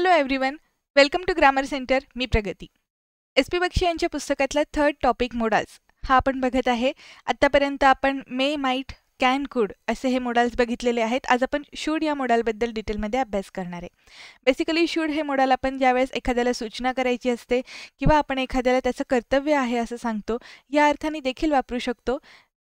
Hello everyone, welcome to grammar centre. मी Pragati. SP Bakshi यांच्या पुस्तकातला थर्ड टॉपिक मोडाल्स हा आपण बघत आहे. आत्तापर्यंत आपण मे, माईट, कॅन, कुड असे हे मोडाल्स बघितलेले आहेत. आज आपण शूड या मोडालबद्दल डिटेलमध्ये अभ्यास करणार आहे. बेसिकली शूड हे मोडाल आपण ज्यावेळेस एखाद्याला सूचना करायची असते किंवा आपण एखाद्याला त्याचं कर्तव्य आहे असं सांगतो या अर्थाने देखील वापरू शकतो.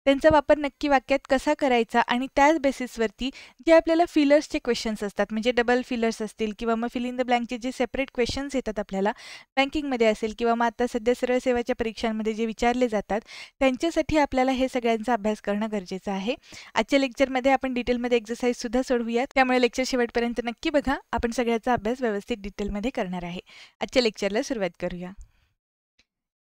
त्यांचा वापर नक्की वाक्यात कसा करायचा आणि त्याच बेसिसवरती जे आपल्याला फिलर्सचे क्वेश्चन्स असतात, म्हणजे डबल फिलर्स असतील किंवा मग फिल इन द ब्लँकचे जे सेपरेट क्वेश्चन्स येतात आपल्याला बँकिंगमध्ये असेल किंवा मग आता सध्या सरळ सेवाच्या परीक्षांमध्ये जे विचारले जातात त्यांच्यासाठी आपल्याला हे सगळ्यांचा अभ्यास करणं गरजेचं आहे. आजच्या लेक्चरमध्ये आपण डिटेलमध्ये एक्सरसाइजसुद्धा सोडवूयात, त्यामुळे लेक्चर शेवटपर्यंत नक्की बघा. आपण सगळ्याचा अभ्यास व्यवस्थित डिटेलमध्ये करणार आहे. आजच्या लेक्चरला सुरुवात करूया.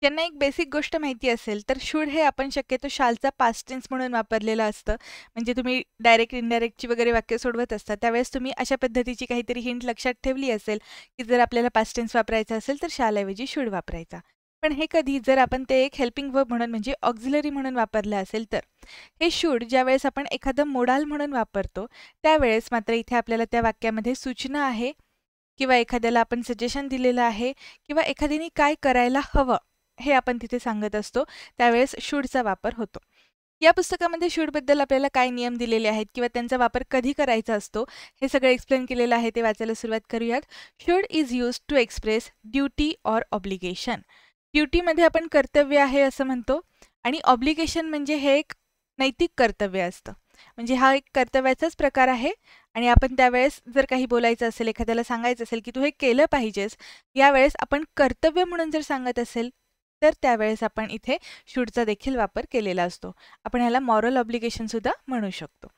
ज्यांना एक बेसिक गोष्ट माहिती असेल तर शूड हे आपण शक्यतो शालचा पास्ट टेन्स म्हणून वापरलेलं असतं. म्हणजे तुम्ही डायरेक्ट इनडायरेक्टची वगैरे वाक्य सोडवत असता त्यावेळेस तुम्ही अशा पद्धतीची काहीतरी हिंट लक्षात ठेवली असेल की जर आपल्याला पास्ट टेन्स वापरायचा असेल तर शालऐवजी शूड वापरायचा. पण हे कधी जर आपण ते एक हेल्पिंग वर्ब म्हणून म्हणजे ऑक्झिलरी म्हणून वापरलं असेल तर हे शूड ज्यावेळेस आपण एखादं मोडाल म्हणून वापरतो त्यावेळेस मात्र इथे आपल्याला त्या वाक्यामध्ये सूचना आहे किंवा एखाद्याला आपण सजेशन दिलेलं आहे किंवा एखाद्याने काय करायला हवं हे आपण तिथे सांगत असतो त्यावेळेस शूडचा वापर होतो. या पुस्तकामध्ये शूडबद्दल आपल्याला काय नियम दिलेले आहेत किंवा त्यांचा वापर कधी करायचा असतो हे सगळं एक्सप्लेन केलेलं आहे. ते वाचायला सुरुवात करूयात. Should is used to express duty or obligation. ड्युटीमध्ये आपण कर्तव्य आहे असं म्हणतो आणि ऑब्लिगेशन म्हणजे हे एक नैतिक कर्तव्य असतं. म्हणजे हा एक कर्तव्याचाच प्रकार आहे आणि आपण त्यावेळेस जर काही बोलायचं असेल, एखाद्याला सांगायचं असेल की तू हे केलं पाहिजेस, यावेळेस आपण कर्तव्य म्हणून जर सांगत असेल तर त्यावेळेस आपण इथे शूडचा देखील वापर केलेला असतो. आपण ह्याला मॉरल ऑब्लिगेशन सुद्धा म्हणू शकतो.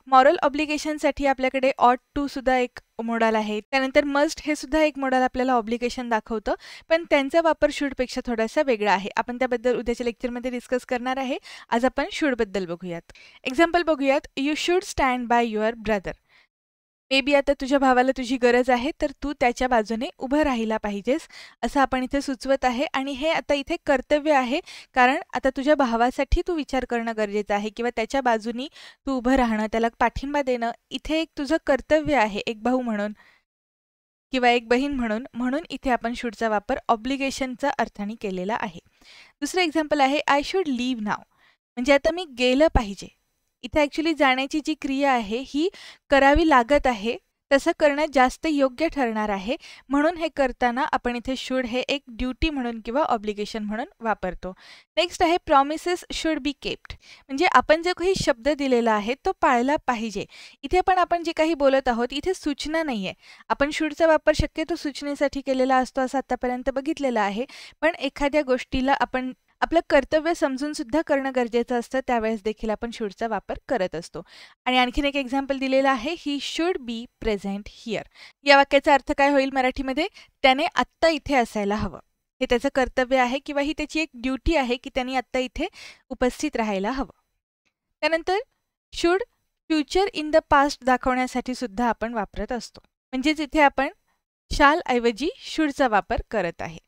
मॉरल ऑब्लिगेशनसाठी आपल्याकडे ऑट टू सुद्धा एक मोडाल आहे. त्यानंतर मस्ट हे सुद्धा एक मोडाल आपल्याला ऑब्लिगेशन दाखवतं, पण त्यांचा वापर शूडपेक्षा थोडासा वेगळा आहे. आपण त्याबद्दल उद्याच्या लेक्चरमध्ये डिस्कस करणार आहे. आज आपण शूडबद्दल बघूयात. एक्झाम्पल बघूयात. You should stand by your brother. May be आता तुझ्या भावाला तुझी गरज आहे तर तू त्याच्या बाजूने उभं राहिला पाहिजेस असं आपण इथे सुचवत आहे. आणि हे आता इथे कर्तव्य आहे कारण आता तुझ्या भावासाठी तू विचार करणं गरजेचं आहे किंवा त्याच्या बाजूनी तू उभं राहणं, त्याला पाठिंबा देणं इथे एक तुझं कर्तव्य आहे, एक भाऊ म्हणून किंवा एक बहीण म्हणून. म्हणून इथे आपण शूडचा वापर ऑब्लिगेशनचा अर्थाने केलेला आहे. दुसरं एक्झाम्पल आहे आय शुड लीव्ह नाव. म्हणजे आता मी गेलं पाहिजे. इथे ॲक्च्युली जाण्याची जी क्रिया आहे ही करावी लागत आहे, तसं करणं जास्त योग्य ठरणार आहे. म्हणून हे करताना आपण इथे शूड हे एक ड्युटी म्हणून किंवा ऑब्लिगेशन म्हणून वापरतो. नेक्स्ट आहे प्रॉमिसेस शुड बी केप्ट. म्हणजे आपण जो काही शब्द दिलेला आहे तो पाळला पाहिजे. इथे पण आपण जे काही बोलत आहोत इथे सूचना नाही आहे. आपण शूडचा वापर शक्यतो सूचनेसाठी केलेला असतो असं आतापर्यंत बघितलेलं आहे. पण एखाद्या गोष्टीला आपण आपलं कर्तव्य समजून सुद्धा करणं गरजेचं असतं त्यावेळेस देखील आपण शूडचा वापर करत असतो. आणि आणखीन एक एक्झाम्पल दिलेलं आहे he should be present here. या वाक्याचा अर्थ काय होईल मराठीमध्ये? त्याने आत्ता इथे असायला हवं. हे त्याचं कर्तव्य आहे किंवा ही त्याची एक ड्युटी आहे की त्यांनी आत्ता इथे उपस्थित राहायला हवं. त्यानंतर should future in the past दाखवण्यासाठी सुद्धा आपण वापरत असतो. म्हणजेच इथे आपण शाल ऐवजी शूडचा वापर करत आहे.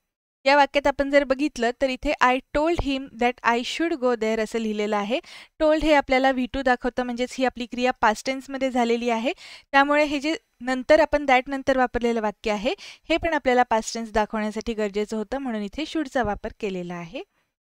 या वाक्यात आपण जर बघितलं तर इथे I told him that I should go there असं लिहिलेलं आहे. टोल्ड हे आपल्याला V2 दाखवतं, म्हणजेच ही आपली क्रिया पास्ट टेन्समध्ये झालेली आहे. त्यामुळे हे जे नंतर आपण दॅट नंतर वापरलेलं वाक्य आहे हे पण आपल्याला पास्ट टेन्स दाखवण्यासाठी गरजेचं होतं, म्हणून इथे शूडचा वापर केलेला आहे.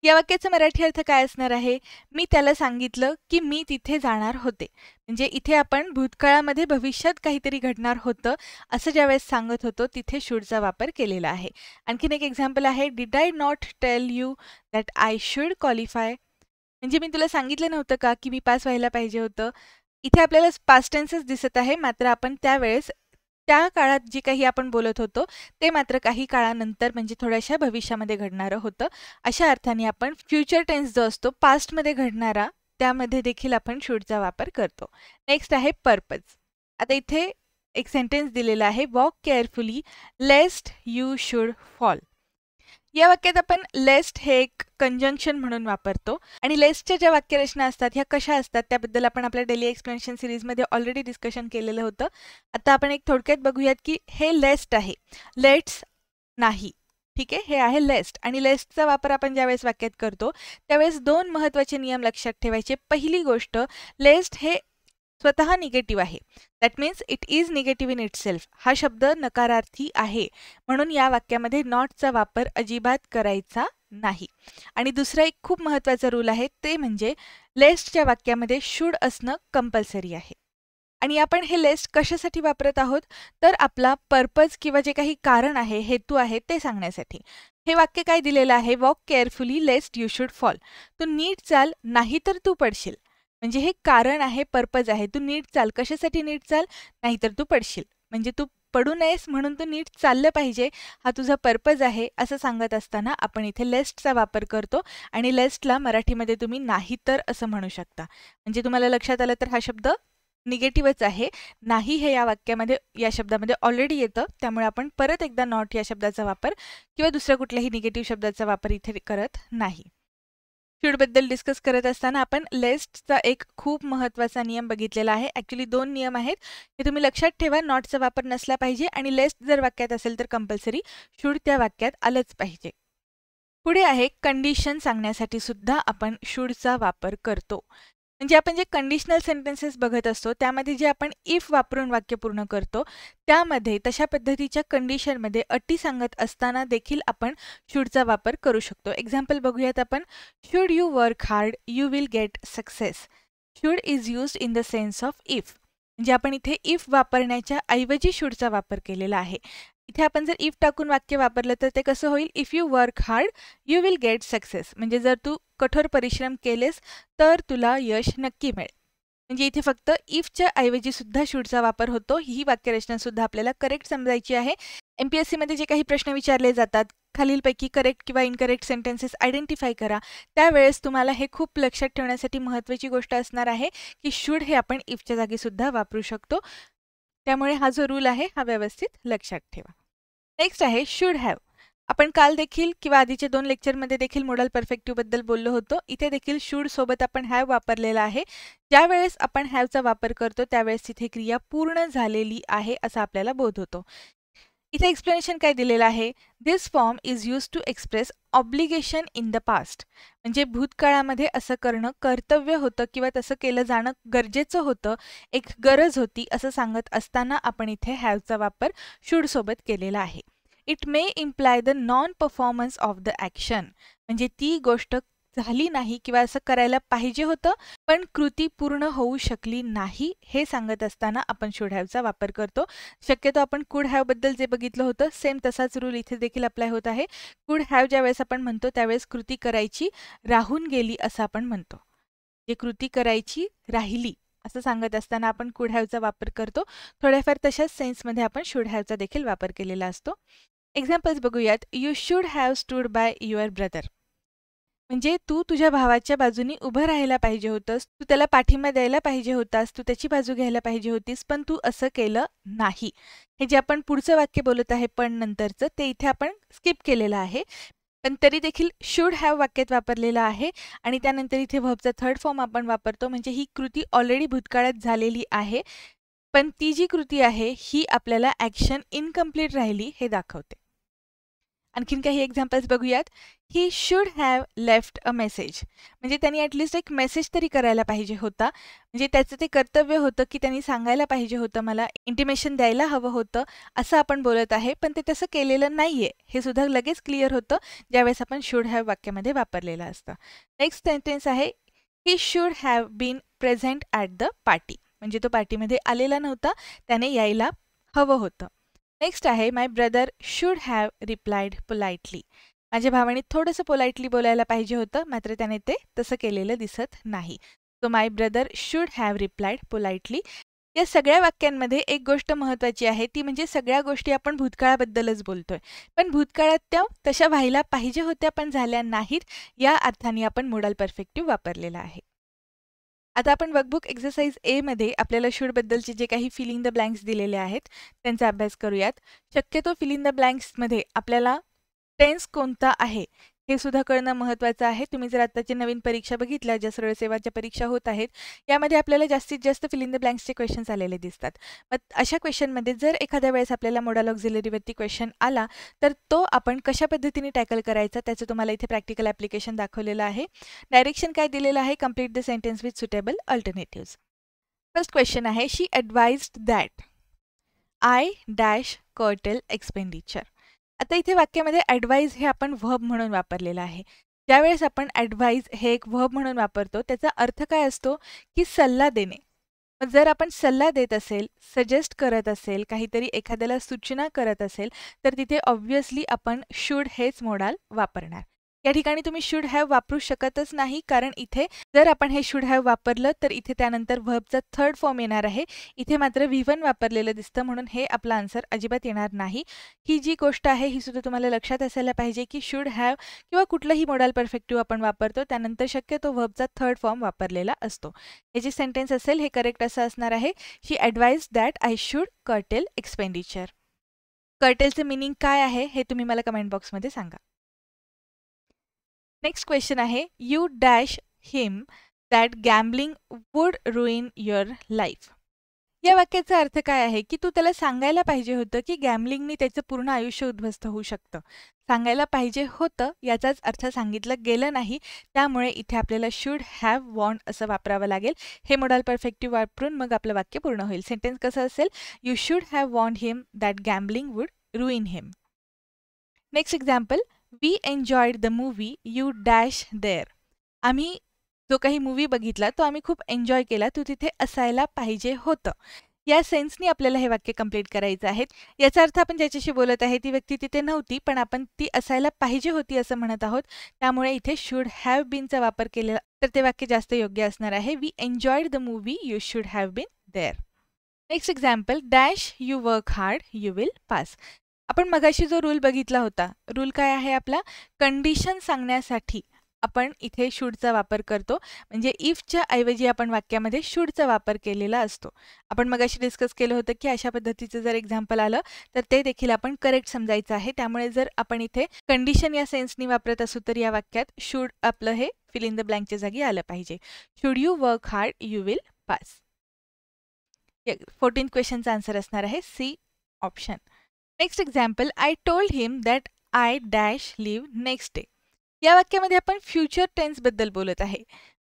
या वाक्याचा मराठी अर्थ काय असणार आहे? मी त्याला सांगितलं की मी तिथे जाणार होते. म्हणजे इथे आपण भूतकाळामध्ये भविष्यात काहीतरी घडणार होतं असं ज्यावेळेस सांगत होतो तिथे शूडचा वापर केलेला आहे. आणखीन एक एक्झाम्पल आहे did I not tell you that I should qualify. म्हणजे मी तुला सांगितलं नव्हतं का की मी पास व्हायला पाहिजे होतं. इथे आपल्याला पास्ट टेन्सच दिसत आहे, मात्र आपण त्यावेळेस त्या काळात जे काही आपण बोलत होतो ते मात्र काही काळानंतर म्हणजे थोड्याशा भविष्यामध्ये घडणारं होतं. अशा अर्थाने आपण फ्युचर टेन्स जो असतो पास्टमध्ये घडणारा त्यामध्ये देखील आपण शूडचा वापर करतो. नेक्स्ट आहे पर्पज. आता इथे एक सेंटेन्स दिलेला आहे walk carefully lest you should fall. या वाक्यात आपण लेस्ट हे एक कंजंक्शन म्हणून वापरतो आणि लेस्टच्या ज्या वाक्यरचना असतात ह्या कशा असतात त्याबद्दल आपण आपल्या डेली एक्सप्लेनेशन सिरीजमध्ये ऑलरेडी डिस्कशन केलेलं होतं. आता आपण एक थोडक्यात बघूयात की हे लेस्ट आहे, लेट्स नाही. ठीक आहे, हे आहे लेस्ट आणि लेस्टचा वापर आपण ज्यावेळेस वाक्यात करतो त्यावेळेस दोन महत्त्वाचे नियम लक्षात ठेवायचे. पहिली गोष्ट, लेस्ट हे स्वतः निगेटिव्ह आहे. That means it is negative in itself. हा शब्द नकारार्थी आहे, म्हणून या वाक्यामध्ये नॉटचा वापर अजिबात करायचा नाही. आणि दुसरा एक खूप महत्त्वाचा रूल आहे, ते म्हणजे लेस्टच्या वाक्यामध्ये शुड असणं कंपल्सरी आहे. आणि आपण हे लेस्ट कशासाठी वापरत आहोत, तर आपला पर्पज किंवा जे काही कारण आहे, हेतू आहे, ते सांगण्यासाठी. हे वाक्य काय दिलेलं आहे, walk carefully lest you should fall. तू नीट चाल, नाही तर तू पडशील. म्हणजे हे कारण आहे, पर्पज आहे. तू नीट चाल, कशासाठी नीट चाल, नाहीतर तू पडशील. म्हणजे तू पडू नयेस म्हणून तू नीट चाललं पाहिजे, हा तुझा पर्पज आहे, असं सांगत असताना आपण इथे लेस्टचा वापर करतो. आणि लेस्टला मराठीमध्ये तुम्ही नाही तर असं म्हणू शकता. म्हणजे तुम्हाला लक्षात आलं तर हा शब्द निगेटिव्हच आहे. नाही हे या वाक्यामध्ये, या शब्दामध्ये ऑलरेडी येतं, त्यामुळे आपण परत एकदा नॉट या शब्दाचा वापर किंवा दुसऱ्या कुठल्याही निगेटिव्ह शब्दाचा वापर इथे करत नाही. शूडबद्दल डिस्कस करत असताना आपण लेस्टचा एक खूप महत्त्वाचा नियम बघितलेला आहे. ॲक्च्युली 2 नियम आहेत, हे तुम्ही लक्षात ठेवा. नॉटचा वापर नसला पाहिजे आणि लेस्ट जर वाक्यात असेल तर कंपल्सरी शूड त्या वाक्यात आलंच पाहिजे. पुढे आहे कंडिशन सांगण्यासाठी सुद्धा आपण शूडचा वापर करतो. म्हणजे आपण जे कंडिशनल सेंटेन्सेस बघत असतो त्यामध्ये जे आपण इफ वापरून वाक्य पूर्ण करतो, त्यामध्ये तशा पद्धतीच्या कंडिशनमध्ये अटी सांगत असताना देखील आपण शूडचा वापर करू शकतो. एक्झाम्पल बघूयात आपण. Should you work hard you will get success. Should is used in the sense of if. म्हणजे आपण इथे इफ वापरण्याच्या ऐवजी शूडचा वापर केलेला आहे. इथे आपण जर इफ टाकून वाक्य वापरलं तर ते कसं होईल, if you work hard you will get success. म्हणजे जर तू कठोर परिश्रम केलेस तर तुला यश नक्की मिळेल. म्हणजे इथे फक्त इफच्या ऐवजी सुद्धा शूडचा वापर होतो. ही वाक्यरचना सुद्धा आपल्याला करेक्ट समजायची आहे. MPSC मध्ये जे काही प्रश्न विचारले जातात, खालीलपैकी करेक्ट किंवा इनकरेक्ट सेंटेन्सेस आयडेंटिफाय करा, त्यावेळेस तुम्हाला हे खूप लक्षात ठेवण्यासाठी महत्त्वाची गोष्ट असणार आहे की शूड हे आपण इफच्या जागी सुद्धा वापरू शकतो. त्यामुळे हा जो रूल आहे हा व्यवस्थित लक्षात ठेवा. नेक्स्ट आहे शुड हॅव. आपण काल देखील किंवा आधीच्या 2 लेक्चरमध्ये देखील मोडल परफेक्टिव्ह बद्दल बोललो होतो. इथे देखील शूड सोबत आपण हॅव वापरलेला आहे. ज्यावेळेस आपण हॅवचा वापर करतो त्यावेळेस तिथे क्रिया पूर्ण झालेली आहे असा आपल्याला बोध होतो. इथे एक्सप्लेनेशन काय दिलेलं आहे, this form is use to express obligation in the past. म्हणजे भूतकाळामध्ये असं करणं कर्तव्य होतं किंवा तसं केलं जाणं गरजेचं होतं, एक गरज होती असं सांगत असताना आपण इथे हॅवचा वापर शूड सोबत केलेला आहे. It may imply the non performance of the action. म्हणजे ती गोष्ट झाली नाही किंवा असं करायला पाहिजे होतं पण कृती पूर्ण होऊ शकली नाही, हे सांगत असताना आपण शुड हॅवचा वापर करतो. शक्यतो आपण कुड हॅव बद्दल जे बघितलं होतं सेम तसाच रूल इथे देखील अप्लाय होत आहे. कुड हॅव ज्यावेळेस आपण म्हणतो त्यावेळेस कृती करायची राहून गेली असं आपण म्हणतो. जे कृती करायची राहिली असं सांगत असताना आपण कुड हॅवचा वापर करतो. थोड्याफार तशाच सेन्समध्ये आपण शुड हॅवचा देखील वापर केलेला असतो. एक्झाम्पल्स बघूयात. You should have stood by your brother. म्हणजे तू तुझ्या भावाच्या बाजूनी उभं राहायला पाहिजे होतंस, तू त्याला पाठिंबा द्यायला पाहिजे होतास, तू त्याची बाजू घ्यायला पाहिजे होतीस, पण तू असं केलं नाही. हे जे आपण पुढचं वाक्य बोलत आहे पण नंतरचं, ते इथे आपण स्किप केलेलं आहे. पण तरी देखील शुड हॅव वाक्यात वापरलेलं आहे आणि त्यानंतर इथे व्हर्बचा थर्ड फॉर्म आपण वापरतो. म्हणजे ही कृती ऑलरेडी भूतकाळात झालेली आहे, पण ती जी कृती आहे ही आपल्याला ॲक्शन इनकम्प्लीट राहिली हे दाखवते. आणखीन काही एक्झाम्पल्स बघूयात. ही should have left a message. म्हणजे त्यांनी ॲटलिस्ट एक मेसेज तरी करायला पाहिजे होता. म्हणजे त्याचं ते कर्तव्य होतं की त्यांनी सांगायला पाहिजे होतं, मला इंटिमेशन द्यायला हवं होतं असं आपण बोलत आहे, पण ते तसं केलेलं नाही आहे हे सुद्धा लगेच क्लिअर होतं ज्यावेळेस आपण शुड हॅव वाक्यामध्ये वापरलेलं असतं. नेक्स्ट सेंटेन्स आहे he should have been present at the party. म्हणजे तो पार्टीमध्ये आलेला नव्हता, त्याने यायला हवं होतं. नेक्स्ट आहे my brother should have replied politely. माझ्या भावाने थोडंसं पोलाइटली बोलायला पाहिजे होतं, मात्र त्याने ते तसं केलेलं दिसत नाही. So my brother should have replied politely. या सगळ्या वाक्यांमध्ये एक गोष्ट महत्त्वाची आहे, ती म्हणजे सगळ्या गोष्टी आपण भूतकाळाबद्दलच बोलतोय, पण भूतकाळात त्या तशा व्हायला पाहिजे होत्या पण झाल्या नाहीत, या अर्थाने आपण मोडल परफेक्टिव्ह वापरलेला आहे. आता आपण वर्कबुक एक्सरसाइज ए मध्ये आपल्याला शूडबद्दलचे जे काही फिल इन द ब्लँक्स दिलेले आहेत त्यांचा अभ्यास करूयात. शक्यतो फिल इन द ब्लँक्समध्ये आपल्याला टेन्स कोणता आहे हे सुद्धा कळणं महत्त्वाचं आहे. तुम्ही जर आत्ताची नवीन परीक्षा बघितल्या, ज्या सरळ सेवाच्या परीक्षा होत आहेत, यामध्ये आपल्याला जास्तीत जास्त फिल इन द ब्लँक्सचे क्वेश्चन्स आलेले दिसतात. मग अशा क्वेश्चनमध्ये जर एखाद्या वेळेस आपल्याला मोडल ऑक्झिलरीवरती क्वेश्चन आला तर तो आपण कशा पद्धतीने टॅकल करायचा त्याचं तुम्हाला इथे प्रॅक्टिकल ॲप्लिकेशन दाखवलेलं आहे. डायरेक्शन काय दिलेलं आहे, complete the sentence with suitable alternatives. First question आहे, she advised that I dash curtail expenditure. आता इथे वाक्यामध्ये ॲडवाइज हे आपण व्हर्ब म्हणून वापरलेलं आहे. ज्यावेळेस आपण ॲडवाइज हे एक व्हर्ब म्हणून वापरतो त्याचा अर्थ काय असतो की सल्ला देणे. मग जर आपण सल्ला देत असेल, सजेस्ट करत असेल, काहीतरी एखाद्याला सूचना करत असेल तर तिथे ऑब्व्हियसली आपण शुड हेच मोडाल वापरणार. या ठिकाणी तुम्ही शुड हॅव वापरू शकतच नाही, कारण इथे जर आपण हे शुड हॅव वापरलं तर इथे त्यानंतर व्हर्बचा थर्ड फॉर्म येणार आहे. इथे मात्र V1 वापरलेलं दिसतं, म्हणून हे आपला आन्सर अजिबात येणार नाही. ही जी गोष्ट आहे ही सुद्धा तुम्हाला लक्षात असायला पाहिजे की शुड हॅव किंवा कुठलंही मोडाल परफेक्टिव्ह आपण वापरतो त्यानंतर शक्यतो व्हर्बचा थर्ड फॉर्म वापरलेला असतो. हे जे सेंटेन्स असेल हे करेक्ट असं असणार आहे, she advised that I should curtail expenditure. कर्टेलचं मिनिंग काय आहे हे तुम्ही मला कमेंट बॉक्समध्ये सांगा. नेक्स्ट क्वेश्चन आहे, you dash him that gambling would ruin your life. या वाक्याचा अर्थ काय आहे की तू त्याला सांगायला पाहिजे होतं की गॅम्बलिंगनी त्याचं पूर्ण आयुष्य उद्ध्वस्त होऊ शकतं. सांगायला पाहिजे होतं याचाच अर्थ सांगितलं गेलं नाही, त्यामुळे इथे आपल्याला शुड हॅव वॉन्ट असं वापरावं लागेल. हे मोडाल परफेक्टिव्ह वापरून मग आपलं वाक्य पूर्ण होईल. सेंटेन्स कसं असेल, you should have want him that gambling would ruin him. Next example, we enjoyed the movie you dash there. आम्ही जो काही मूवी बघितला तो आम्ही खूप एन्जॉय केला, तू तिथे असायला पाहिजे होतं. या सेन्सनी आपल्याला हे वाक्य कंप्लीट करायचं आहे. याचा अर्थ आपण ज्याच्याशी बोलत आहे ती व्यक्ती तिथे नव्हती, पण आपण ती असायला पाहिजे होती असं म्हणत आहोत, त्यामुळे इथे शुड हॅव बीनचा वापर केलेला तर ते वाक्य जास्त योग्य असणार आहे. We enjoyed the movie you should have been there. Next example, dash you work hard you will pass. आपण मगाशी जो रूल बघितला होता, रूल काय आहे आपला, कंडिशन सांगण्यासाठी आपण इथे शूडचा वापर करतो. म्हणजे इफच्या ऐवजी आपण वाक्यामध्ये शूडचा वापर केलेला असतो. आपण मगाशी डिस्कस केलं होतं की अशा पद्धतीचं जर एक्झाम्पल आलं तर ते देखील आपण करेक्ट समजायचं आहे. त्यामुळे जर आपण इथे कंडिशन या सेन्सनी वापरत असू तर या वाक्यात शूड आपलं हे फिल इन द ब्लँकच्या जागी आलं पाहिजे. Should you work hard you will pass. 14th क्वेश्चनचा आन्सर असणार आहे C option. Next example, I told him that I dash live next day. या वाक्यामध्ये आपण फ्युचर टेन्सबद्दल बोलत आहे.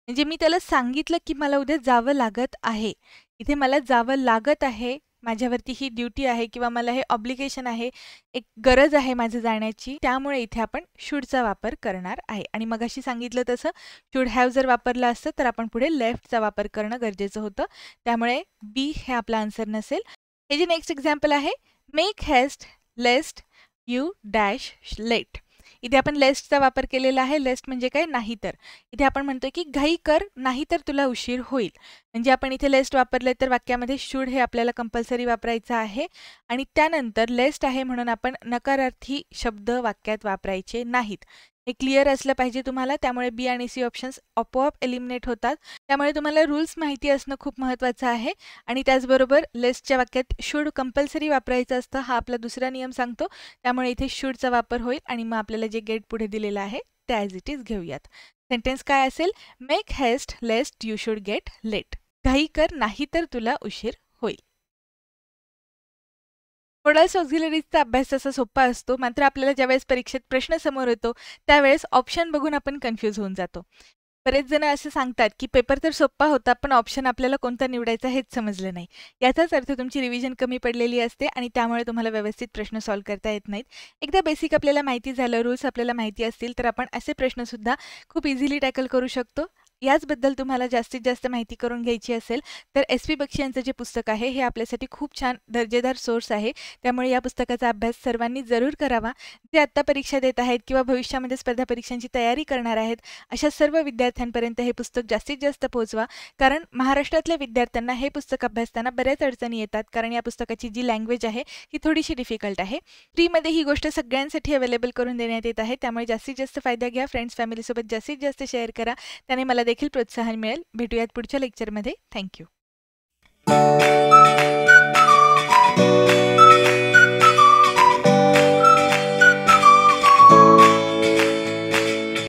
म्हणजे मी त्याला सांगितलं की मला उद्या जावं लागत आहे. इथे मला जावं लागत आहे, माझ्यावरती ही ड्युटी आहे किंवा मला हे ऑब्लिगेशन आहे, एक गरज आहे माझं जाण्याची, त्यामुळे इथे आपण शूडचा वापर करणार आहे. आणि मगाशी सांगितलं तसं शुड हॅव जर वापरलं असतं तर आपण पुढे लेफ्टचा वापर करणं गरजेचं होतं, त्यामुळे बी हे आपला आन्सर नसेल. हे जे नेक्स्ट एक्झाम्पल आहे, make haste lest you dash late. इथे आपण लेस्टचा वापर केलेला आहे. लेस्ट म्हणजे काय, नाही तर. इथे आपण म्हणतोय की घाई कर नाही तर तुला उशीर होईल. म्हणजे आपण इथे लेस्ट वापरले तर वाक्यामध्ये शुड हे आपल्याला कंपल्सरी वापरायचं आहे आणि त्यानंतर लेस्ट आहे म्हणून आपण नकारार्थी शब्द वाक्यात वापरायचे नाहीत. हे क्लिअर असलं पाहिजे तुम्हाला, त्यामुळे बी आणि सी ऑप्शन्स आपोआप एलिमिनेट होतात. त्यामुळे तुम्हाला रूल्स माहिती असणं खूप महत्त्वाचं आहे आणि त्याचबरोबर लेस्टच्या वाक्यात शुड कंपल्सरी वापरायचं असतं, हा आपला दुसरा नियम सांगतो. त्यामुळे इथे शुडचा वापर होईल आणि मग आपल्याला जे गेट पुढे दिलेलं आहे ते ॲज इट इज घेऊयात. सेंटेन्स काय असेल, make haste lest you should get late. घाई कर नाही तर तुला उशीर होईल. मोडाल्स ऑक्झिलरीजचा अभ्यास तसा सोपा असतो, मात्र आपल्याला ज्यावेळेस परीक्षेत प्रश्न समोर येतो त्यावेळेस ऑप्शन बघून आपण कन्फ्यूज होऊन जातो. बरेच जण असं सांगतात की पेपर तर सोपा होता पण ऑप्शन आपल्याला कोणता निवडायचा हेच समजलं नाही. याचाच अर्थ तुमची रिव्हिजन कमी पडलेली असते आणि त्यामुळे तुम्हाला व्यवस्थित प्रश्न सॉल्व्ह करता येत नाहीत. एकदा बेसिक आपल्याला माहिती झालं, रूल्स आपल्याला माहिती असतील तर आपण असे प्रश्नसुद्धा खूप इझिली टॅकल करू शकतो. याचबद्दल तुम्हाला जास्तीत जास्त माहिती करून घ्यायची असेल तर SP बक्षी यांचं जे पुस्तक आहे हे आपल्यासाठी खूप छान दर्जेदार सोर्स आहे. त्यामुळे या पुस्तकाचा अभ्यास सर्वांनी जरूर करावा. जे आत्ता परीक्षा देत आहेत किंवा भविष्यामध्ये स्पर्धा परीक्षांची तयारी करणार आहेत अशा सर्व विद्यार्थ्यांपर्यंत हे पुस्तक जास्तीत जास्त पोहोचवा, कारण महाराष्ट्रातल्या विद्यार्थ्यांना हे पुस्तक अभ्यासताना बऱ्याच अडचणी येतात, कारण या पुस्तकाची जी लँग्वेज आहे ही थोडीशी डिफिकल्ट आहे. फ्रीमध्ये ही गोष्ट सगळ्यांसाठी अवेलेबल करून देण्यात येत आहे, त्यामुळे जास्तीत जास्त फायदा घ्या. फ्रेंड्स फॅमिलीसोबत जास्तीत जास्त शेअर करा, त्याने मला देखील प्रोत्साहन मिळेल. भेटूयात पुढच्या लेक्चरमध्ये. थँक्यू.